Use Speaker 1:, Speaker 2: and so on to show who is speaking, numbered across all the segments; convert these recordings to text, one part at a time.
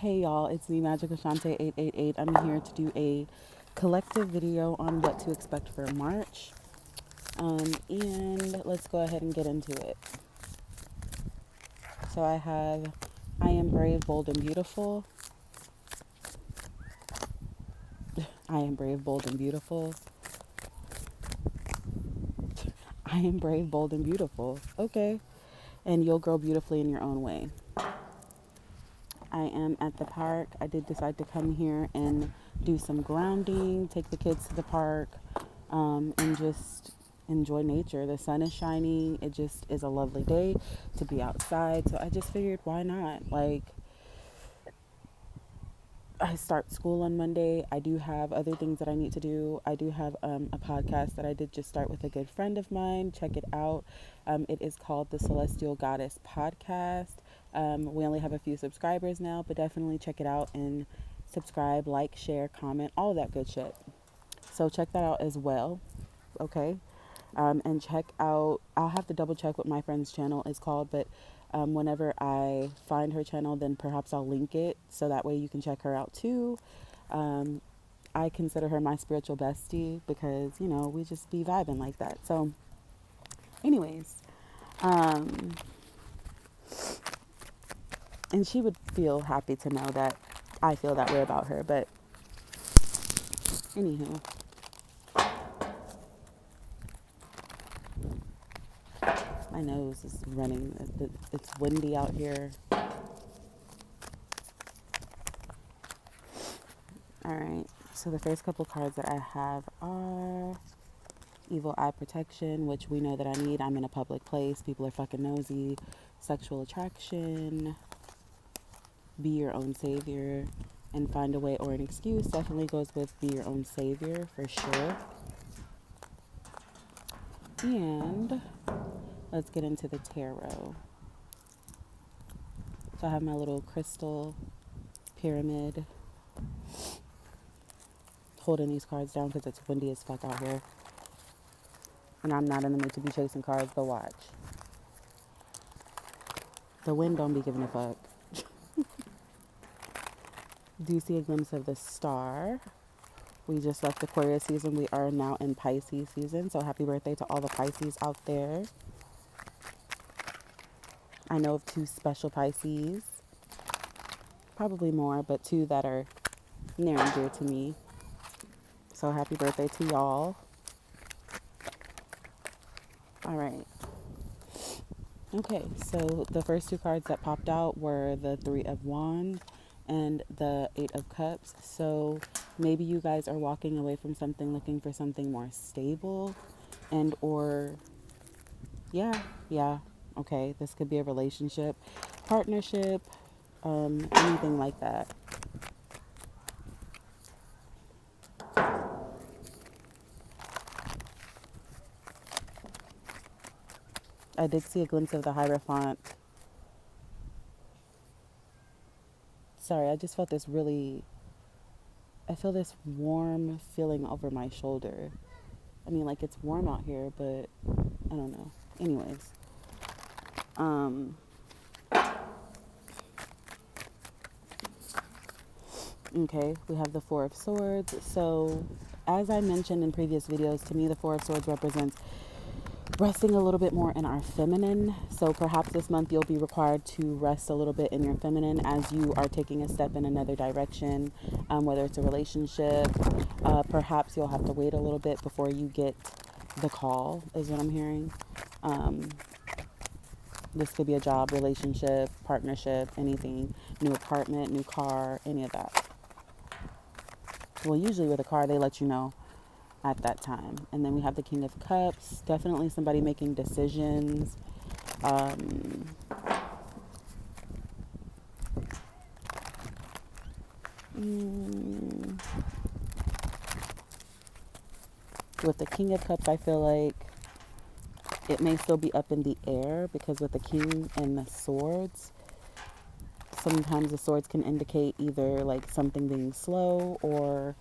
Speaker 1: Hey y'all, it's me, Magic Ashante 888. I'm here to do a collective video on what to expect for March. And let's go ahead and get into it. So I have I Am Brave, Bold, and Beautiful. I am brave, bold, and beautiful. I am brave, bold, and beautiful. Okay. And you'll grow beautifully in your own way. I am at the park. I did decide to come here and do some grounding, take the kids to the park, and just enjoy nature. The sun is shining. It just is a lovely day to be outside. So I just figured, why not? Like, I start school on Monday. I do have other things that I need to do. I do have a podcast that I did just start with a good friend of mine. Check it out. It is called the Celestial Goddess Podcast. We only have a few subscribers now, but definitely check it out and subscribe, like, share, comment, all of that good shit. So check that out as well. Okay. And check out, I'll have to double check what my friend's channel is called, but whenever I find her channel, then perhaps I'll link it so that way you can check her out too. I consider her my spiritual bestie because, you know, we just be vibing like that. So, anyways, and she would feel happy to know that I feel that way about her. But, anywho. My nose is running. It's windy out here. All right. So the first couple cards that I have are Evil Eye Protection, which we know that I need. I'm in a public place. People are fucking nosy. Sexual Attraction. Be Your Own Savior. And Find a Way or an Excuse definitely goes with Be Your Own Savior for sure. And let's get into the tarot. So I have my little crystal pyramid. Holding these cards down because it's windy as fuck out here. And I'm not in the mood to be chasing cards, but watch. The wind don't be giving a fuck. Do you see a glimpse of the star? We just left Aquarius season. We are now in Pisces season. So happy birthday to all the Pisces out there. I know of 2 special Pisces. Probably more, but 2 that are near and dear to me. So happy birthday to y'all. All right. Okay, so the first 2 cards that popped out were the 3 of Wands and the 8 of Cups. So maybe you guys are walking away from something, looking for something more stable, and or okay, this could be a relationship, partnership, anything like that. I did see a glimpse of the Hierophant. Sorry, I just felt I feel this warm feeling over my shoulder. I mean, like, it's warm out here, but I don't know. Anyways. Okay, we have the 4 of Swords. So, as I mentioned in previous videos, to me, the 4 of Swords represents resting a little bit more in our feminine. So perhaps this month you'll be required to rest a little bit in your feminine as you are taking a step in another direction, whether it's a relationship. Perhaps you'll have to wait a little bit before you get the call, is what I'm hearing. This could be a job, relationship, partnership, anything, new apartment, new car, any of that. Well, usually with a car, they let you know at that time. And then we have the King of Cups. Definitely somebody making decisions. With the King of Cups, I feel like it may still be up in the air because with the King and the Swords, sometimes the swords can indicate either like something being slow or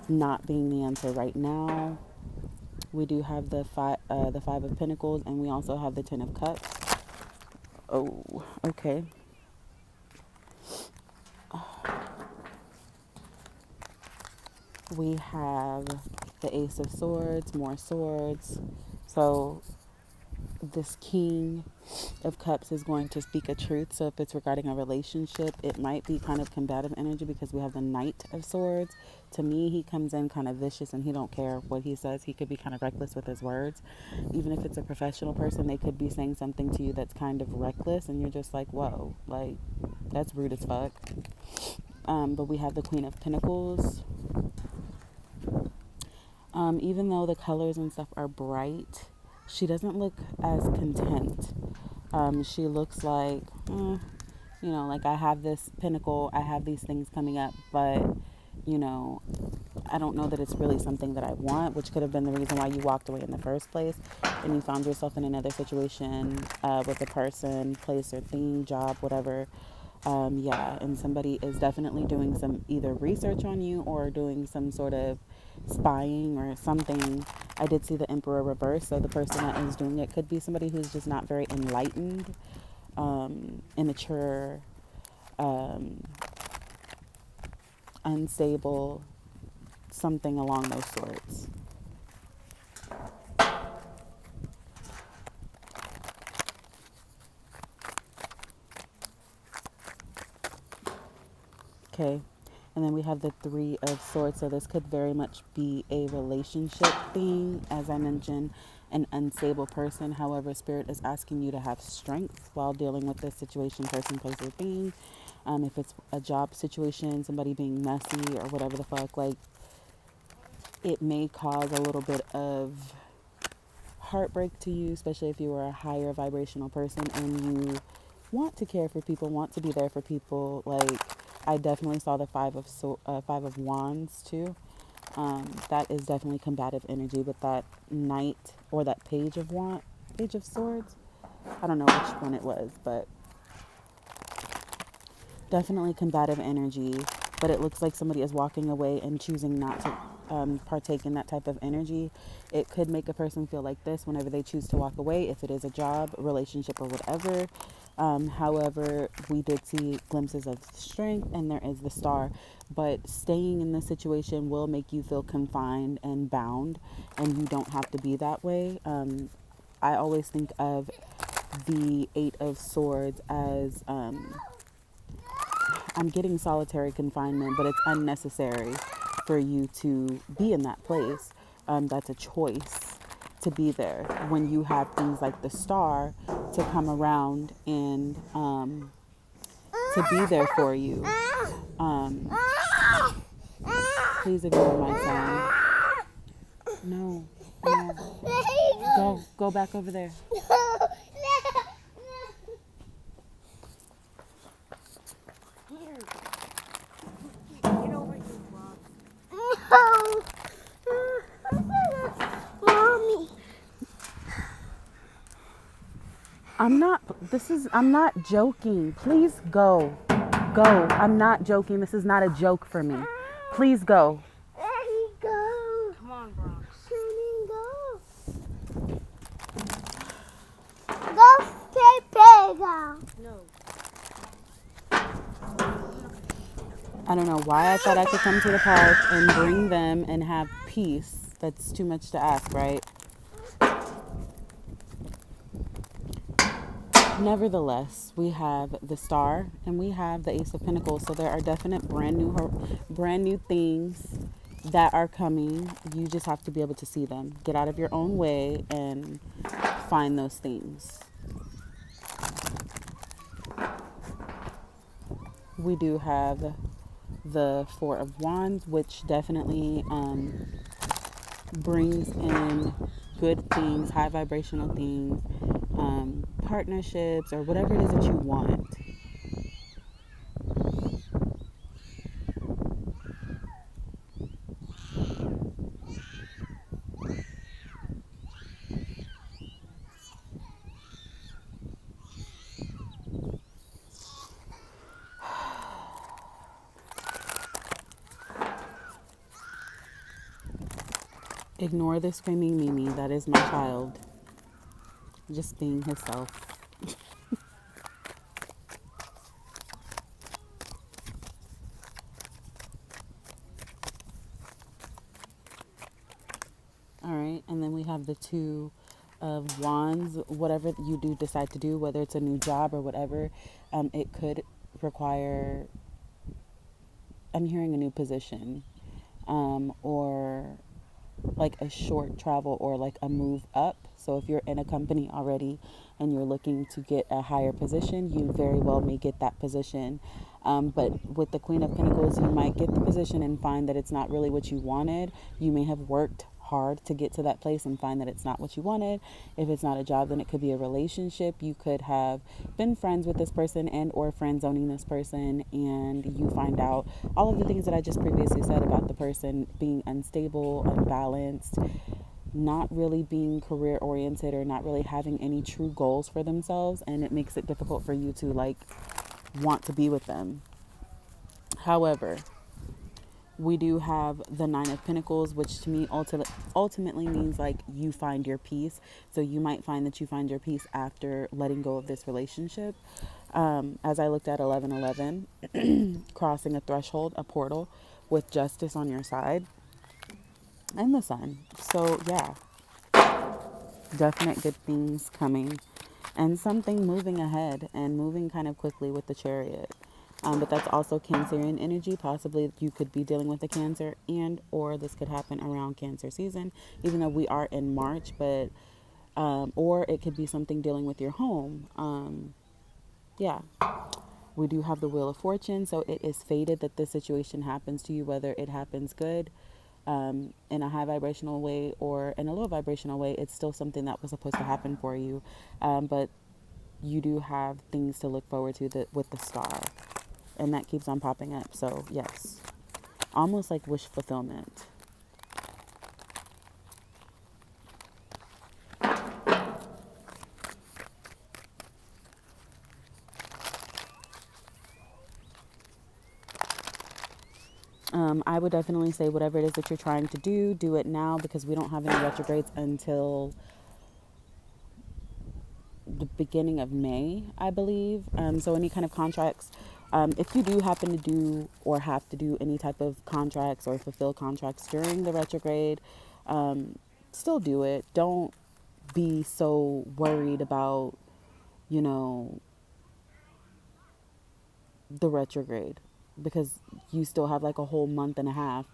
Speaker 1: not being the answer right now. We do have the 5 of Pentacles, and we also have the 10 of Cups. Oh, okay. We have the Ace of Swords, more swords. So this King of Cups is going to speak a truth. So if it's regarding a relationship, it might be kind of combative energy because we have the Knight of Swords. To me, he comes in kind of vicious and he don't care what he says. He could be kind of reckless with his words. Even if it's a professional person, they could be saying something to you that's kind of reckless and you're just like, whoa, like that's rude as fuck. But we have the Queen of Pentacles. Even though the colors and stuff are bright, she doesn't look as content. She looks like, like I have this pinnacle, I have these things coming up, but, I don't know that it's really something that I want, which could have been the reason why you walked away in the first place and you found yourself in another situation with a person, place, or thing, job, whatever. And somebody is definitely doing some either research on you or doing some sort of spying or something. I did see the Emperor reverse, so the person that is doing it could be somebody who's just not very enlightened, immature, unstable, something along those sorts. Okay. And then we have the Three of Swords. So this could very much be a relationship thing. As I mentioned, an unstable person. However, Spirit is asking you to have strength while dealing with this situation, person, place, or thing. If it's a job situation, somebody being messy or whatever the fuck, like it may cause a little bit of heartbreak to you, especially if you are a higher vibrational person and you want to care for people, want to be there for people. Like I definitely saw the Five of Wands too. That is definitely combative energy, but that Knight or that Page of Swords. I don't know which one it was, but definitely combative energy. But it looks like somebody is walking away and choosing not to partake in that type of energy. It could make a person feel like this whenever they choose to walk away, if it is a job, relationship, or whatever. However, we did see glimpses of strength and there is the Star, but staying in this situation will make you feel confined and bound, and you don't have to be that way. I always think of the Eight of Swords as I'm getting solitary confinement, but it's unnecessary for you to be in that place. That's a choice to be there when you have things like the Star to come around and to be there for you. Please ignore my son. No. Go back over there.
Speaker 2: Get over here, Mom. Mommy.
Speaker 1: I'm not joking. Please go. Go. I'm not joking. This is not a joke for me. Please go.
Speaker 2: Go.
Speaker 3: Come on, Bronx.
Speaker 2: Go. Go play playground.
Speaker 3: No.
Speaker 1: I don't know why I thought I could come to the park and bring them and have peace. That's too much to ask, right? Nevertheless, we have the Star and we have the Ace of Pentacles. So there are definite brand new things that are coming. You just have to be able to see them. Get out of your own way and find those things. We do have the Four of Wands, which definitely brings in good things, high vibrational things, partnerships, or whatever it is that you want. Ignore the screaming Mimi. That is my child. Just being himself. have the Two of Wands. Whatever you do decide to do, whether it's a new job or whatever, it could require, I'm hearing a new position, or like a short travel or like a move up. So if you're in a company already and you're looking to get a higher position, you very well may get that position. But with the Queen of Pentacles, you might get the position and find that it's not really what you wanted. You may have worked hard to get to that place and find that it's not what you wanted. If it's not a job, then it could be a relationship. You could have been friends with this person and or friend zoning this person, and you find out all of the things that I just previously said about the person being unstable, unbalanced, not really being career oriented, or not really having any true goals for themselves, and it makes it difficult for you to like want to be with them. However, we do have the Nine of Pentacles, which to me ultimately means like you find your peace. So you might find that you find your peace after letting go of this relationship. As I looked at 1111, crossing a threshold, a portal with justice on your side and the sun. So yeah, definite good things coming and something moving ahead and moving kind of quickly with the Chariot. But that's also Cancerian energy. Possibly you could be dealing with a Cancer, and or this could happen around Cancer season, even though we are in March. But or it could be something dealing with your home. Yeah, we do have the Wheel of Fortune, so it is fated that this situation happens to you, whether it happens good, in a high vibrational way or in a low vibrational way. It's still something that was supposed to happen for you, but you do have things to look forward to with the Star, and that keeps on popping up. So yes, almost like wish fulfillment. I would definitely say whatever it is that you're trying to do it now, because we don't have any retrogrades until the beginning of May, I believe. So any kind of contracts, if you do happen to do or have to do any type of contracts or fulfill contracts during the retrograde, still do it. Don't be so worried about, you know, the retrograde, because you still have like a whole month and a half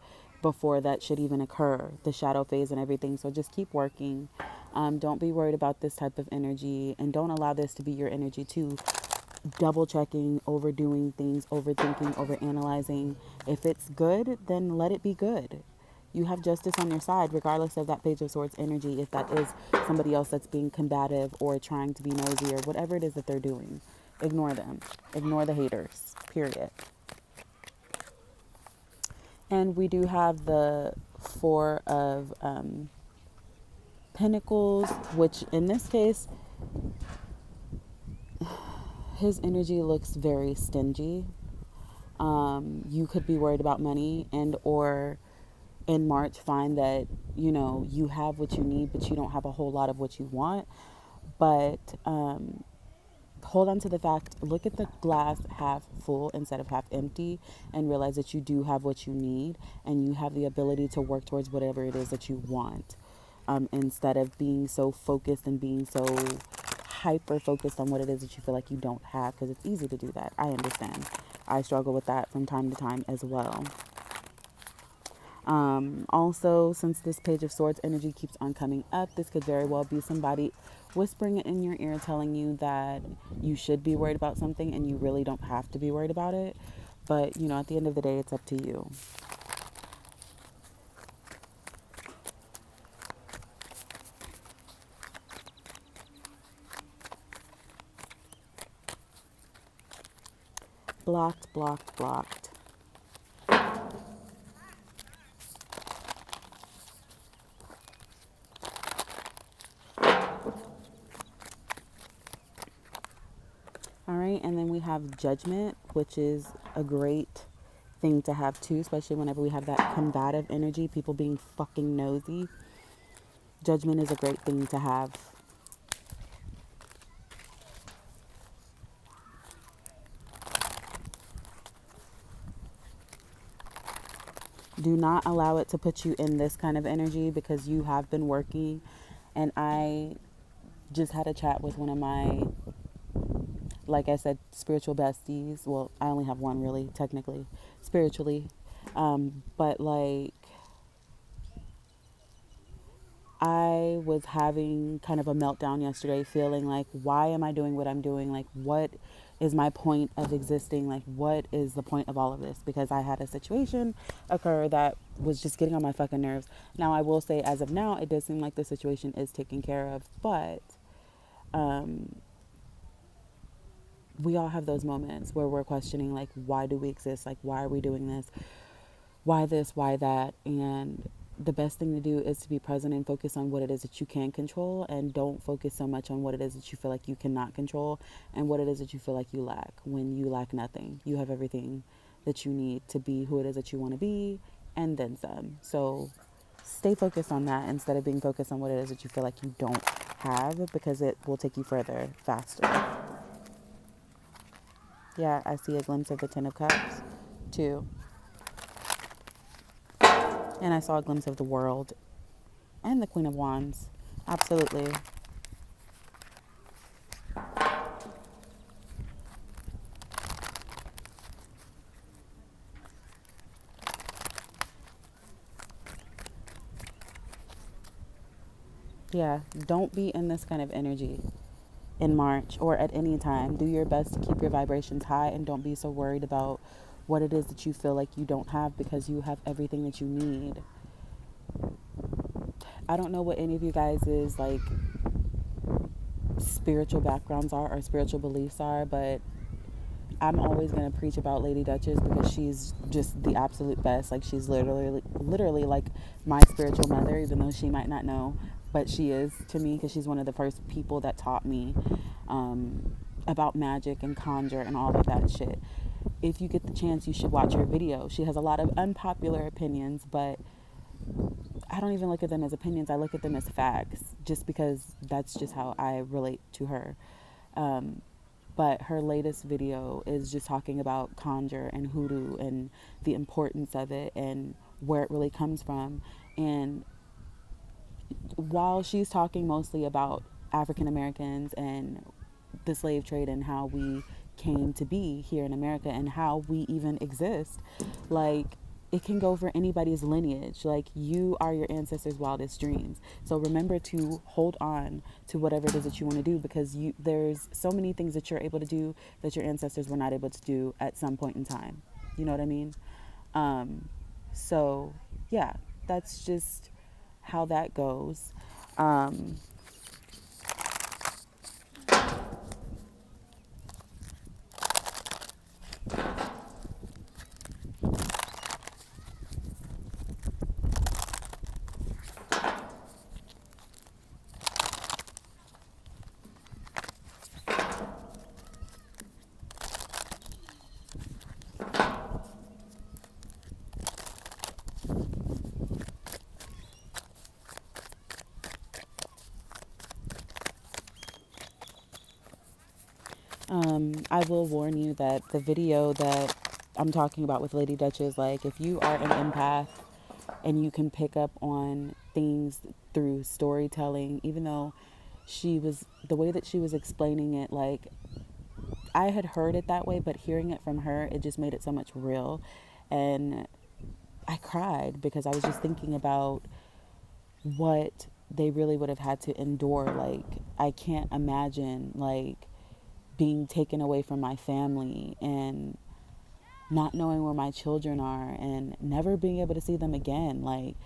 Speaker 1: before that should even occur, the shadow phase and everything. So just keep working. Don't be worried about this type of energy, and don't allow this to be your energy too. Double checking, overdoing things, overthinking, overanalyzing. If it's good, then let it be good. You have justice on your side, regardless of that Page of Swords energy. If that is somebody else that's being combative or trying to be nosy or whatever it is that they're doing, ignore them. Ignore the haters, period. And we do have the Four of Pentacles, which in this case, his energy looks very stingy. You could be worried about money, and or in March find that, you know, you have what you need, but you don't have a whole lot of what you want. But hold on to the fact, look at the glass half full instead of half empty, and realize that you do have what you need, and you have the ability to work towards whatever it is that you want, instead of being so focused and being so hyper focused on what it is that you feel like you don't have, because it's easy to do that. I understand. I struggle with that from time to time as well. Also, since this Page of Swords energy keeps on coming up, this could very well be somebody whispering in your ear, telling you that you should be worried about something and you really don't have to be worried about it. But, you know, at the end of the day, it's up to you. Blocked, blocked, blocked. All right, and then we have Judgment, which is a great thing to have too, especially whenever we have that combative energy, people being fucking nosy. Judgment is a great thing to have. Do not allow it to put you in this kind of energy, because you have been working And I just had a chat with one of my, like I said, spiritual besties. Well, I only have one really, technically, spiritually. But like, I was having kind of a meltdown yesterday, feeling like, why am I doing what I'm doing? Like, what is my point of existing? Like, what is the point of all of this? Because I had a situation occur that was just getting on my fucking nerves. Now, I will say, as of now, it does seem like the situation is taken care of, but we all have those moments where we're questioning, like, why do we exist? Like, why are we doing this? Why this? Why that? And the best thing to do is to be present and focus on what it is that you can control, and don't focus so much on what it is that you feel like you cannot control and what it is that you feel like you lack. When you lack nothing, you have everything that you need to be who it is that you want to be, and then some. So stay focused on that instead of being focused on what it is that you feel like you don't have, because it will take you further faster. Yeah, I see a glimpse of the Ten of Cups too. And I saw a glimpse of the World and the Queen of Wands. Absolutely. Yeah, don't be in this kind of energy in March or at any time. Do your best to keep your vibrations high, and don't be so worried about what it is that you feel like you don't have, because you have everything that you need. I don't know what any of you guys' like spiritual backgrounds are or spiritual beliefs are, but I'm always going to preach about Lady Duchess because she's just the absolute best. Like, she's literally like my spiritual mother, even though she might not know, but she is to me, because she's one of the first people that taught me about magic and conjure and all of that shit. If you get the chance, you should watch her video. She has a lot of unpopular opinions, but I don't even look at them as opinions. I look at them as facts, just because that's just how I relate to her. But her latest video is just talking about conjure and hoodoo and the importance of it and where it really comes from. And while she's talking mostly about African Americans and the slave trade and how we came to be here in America and how we even exist, like, it can go for anybody's lineage. Like, you are your ancestors' wildest dreams. So remember to hold on to whatever it is that you want to do, because there's so many things that you're able to do that your ancestors were not able to do at some point in time. You know what I mean? So yeah, that's just how that goes. I will warn you that the video that I'm talking about with Lady Duchess, like, if you are an empath and you can pick up on things through storytelling, even though the way that she was explaining it, like, I had heard it that way, but hearing it from her, it just made it so much real. And I cried because I was just thinking about what they really would have had to endure. Like, I can't imagine, like, being taken away from my family and not knowing where my children are and never being able to see them again. Like,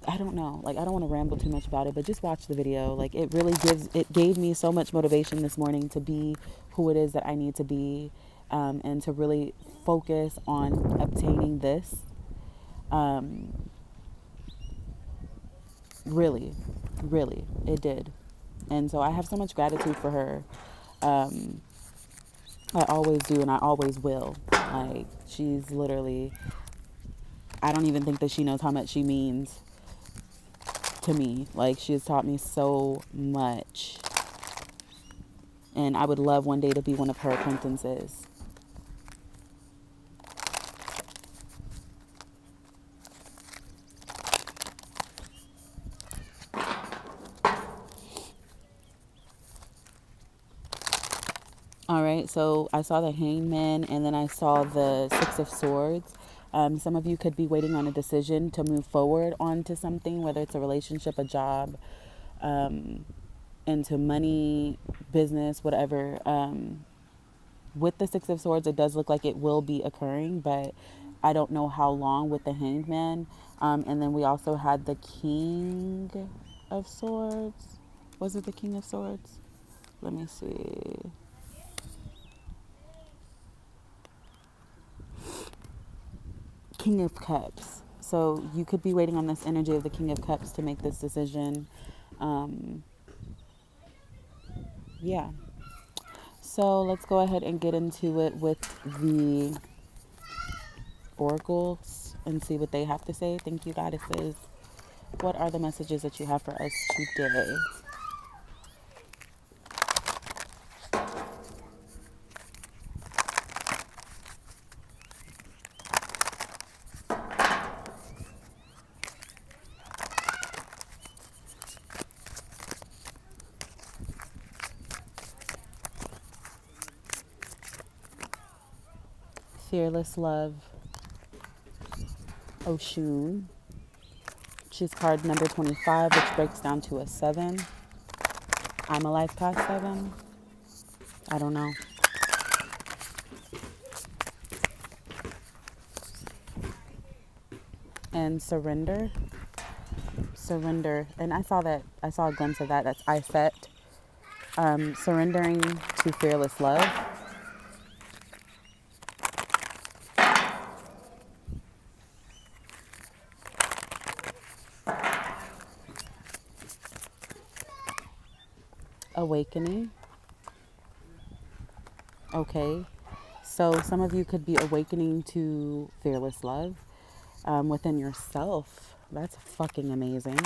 Speaker 1: I don't know. Like, I don't want to ramble too much about it, but just watch the video. Like, it gave me so much motivation this morning to be who it is that I need to be, and to really focus on obtaining this. Really, really, it did. And so I have so much gratitude for her. I always do, and I always will. Like, she's literally, I don't even think that she knows how much she means to me. Like, she has taught me so much. And I would love one day to be one of her acquaintances. All right, so I saw the Hangman and then I saw the Six of Swords. Some of you could be waiting on a decision to move forward onto something, whether it's a relationship, a job, into money, business, whatever. With the Six of Swords, it does look like it will be occurring, but I don't know how long with the Hanged Man. And then we also had the King of Swords. Was it the King of Swords? Let me see. King of Cups. So you could be waiting on this energy of the King of Cups to make this decision. Um, yeah. So let's go ahead and get into it with the oracles and see what they have to say. Thank you, goddesses. What are the messages that you have for us today? Fearless Love, Oshun. She's card number 25, which breaks down to a 7. I'm a life past 7. I don't know. And Surrender. Surrender. And I saw a glimpse of that. That's Iset. Surrendering to fearless love. Awakening. Okay. So some of you could be awakening to fearless love within yourself. That's fucking amazing.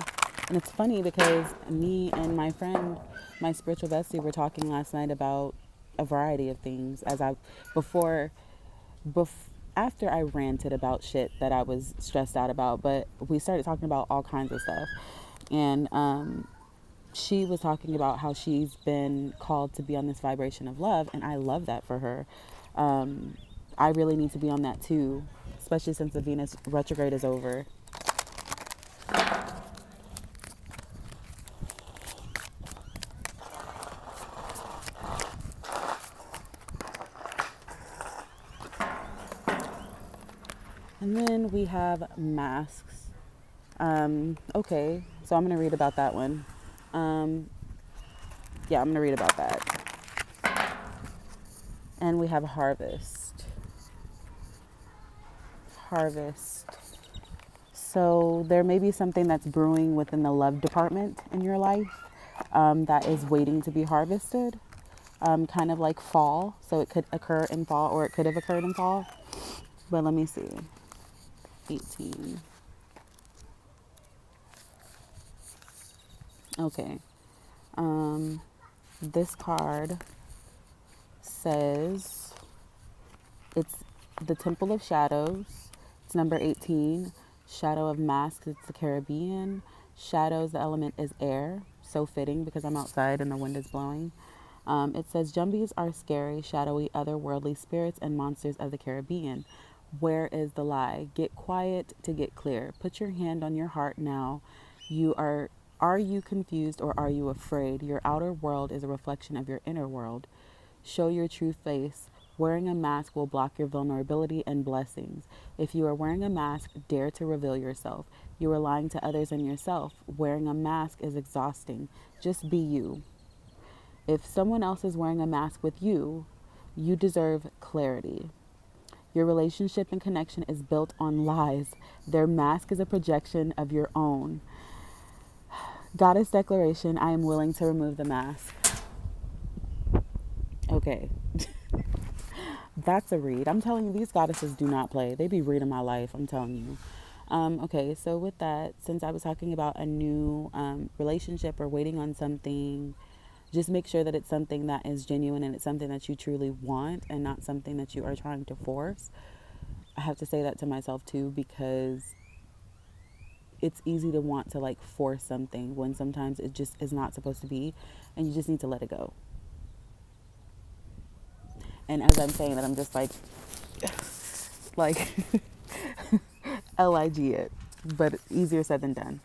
Speaker 1: And it's funny because me and my friend, my spiritual bestie, were talking last night about a variety of things as I before after I ranted about shit that I was stressed out about, but we started talking about all kinds of stuff. And she was talking about how she's been called to be on this vibration of love, and I love that for her. I really need to be on that too, especially since the Venus retrograde is over. And then we have masks. Okay, so I'm going to read about that one. Yeah, I'm going to read about that. And we have harvest. Harvest. So there may be something that's brewing within the love department in your life that is waiting to be harvested. Kind of like fall. So it could occur in fall, or it could have occurred in fall. But let me see. 18. Okay. This card says it's the Temple of Shadows. It's number 18. Shadow of Masks, it's the Caribbean. Shadows, the element is air. So fitting because I'm outside and the wind is blowing. It says, Jumbies are scary, shadowy, otherworldly spirits and monsters of the Caribbean. Where is the lie? Get quiet to get clear. Put your hand on your heart now. Are you confused or are you afraid? Your outer world is a reflection of your inner world. Show your true face. Wearing a mask will block your vulnerability and blessings. If you are wearing a mask, dare to reveal yourself. You are lying to others and yourself. Wearing a mask is exhausting. Just be you. If someone else is wearing a mask with you, you deserve clarity. Your relationship and connection is built on lies. Their mask is a projection of your own. Goddess declaration, I am willing to remove the mask. Okay. That's a read. I'm telling you, these goddesses do not play. They be reading my life, I'm telling you. Okay, so with that, since I was talking about a new relationship or waiting on something, just make sure that it's something that is genuine and it's something that you truly want and not something that you are trying to force. I have to say that to myself too, because it's easy to want to like force something when sometimes it just is not supposed to be, and you just need to let it go. And as I'm saying that, I'm just like LIG it, but easier said than done.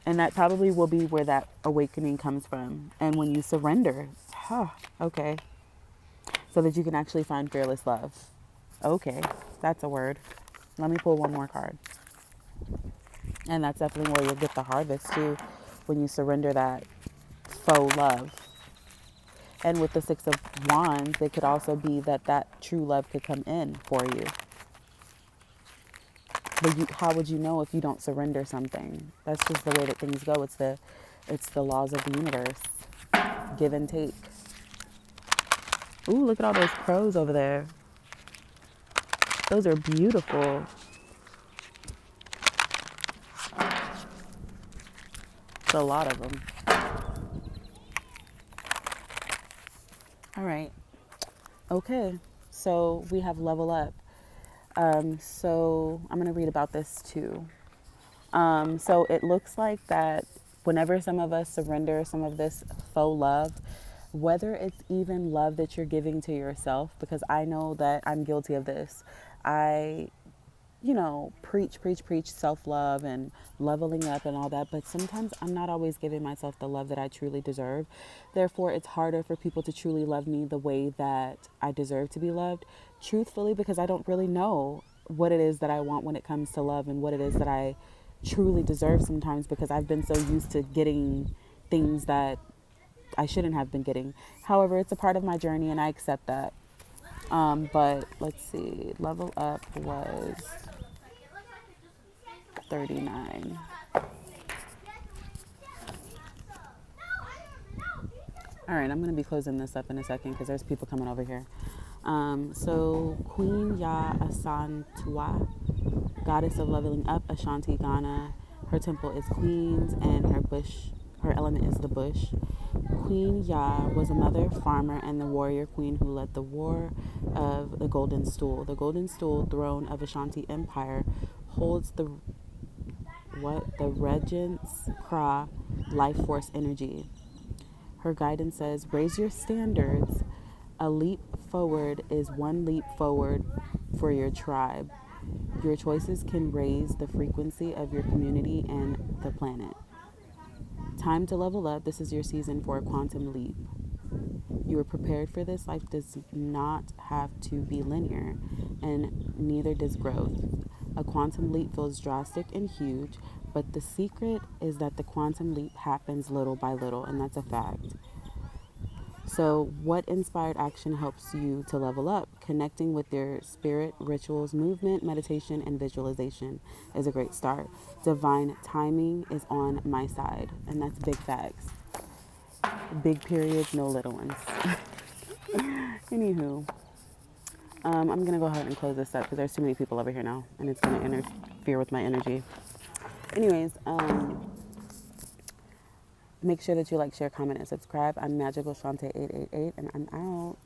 Speaker 1: And that probably will be where that awakening comes from. And when you surrender, okay, so that you can actually find fearless love. Okay, that's a word. Let me pull one more card. And that's definitely where you'll get the harvest too, when you surrender that faux love. And with the Six of Wands, it could also be that that true love could come in for you. But how would you know if you don't surrender something? That's just the way that things go. It's the laws of the universe. Give and take. Ooh, look at all those crows over there. Those are beautiful. It's a lot of them. All right. Okay. So we have level up. So I'm going to read about this too. So it looks like that whenever some of us surrender some of this faux love, whether it's even love that you're giving to yourself, because I know that I'm guilty of this. I, preach self-love and leveling up and all that, but sometimes I'm not always giving myself the love that I truly deserve. Therefore, it's harder for people to truly love me the way that I deserve to be loved, truthfully, because I don't really know what it is that I want when it comes to love and what it is that I truly deserve sometimes, because I've been so used to getting things that I shouldn't have been getting. However, it's a part of my journey and I accept that. But let's see, level up was 39. All right, I'm going to be closing this up in a second because there's people coming over here. So Queen Ya Asantua, goddess of leveling up, Ashanti, Ghana. Her temple is Queens and her element is the bush. Queen Ya was a mother, farmer, and the warrior queen who led the war of the Golden Stool. The Golden Stool throne of Ashanti Empire holds the Regent's Kra life force energy. Her guidance says, raise your standards. A leap forward is one leap forward for your tribe. Your choices can raise the frequency of your community and the planet. Time to level up. This is your season for a quantum leap. You are prepared for this. Life does not have to be linear, and neither does growth. A quantum leap feels drastic and huge, but the secret is that the quantum leap happens little by little, and that's a fact. So, what inspired action helps you to level up? Connecting with your spirit, rituals, movement, meditation, and visualization is a great start. Divine timing is on my side, and that's big facts. Big periods, no little ones. Anywho, I'm going to go ahead and close this up because there's too many people over here now, and it's going to interfere with my energy. Anyways, make sure that you like, share, comment, and subscribe. I'm Magical Shante 888, and I'm out.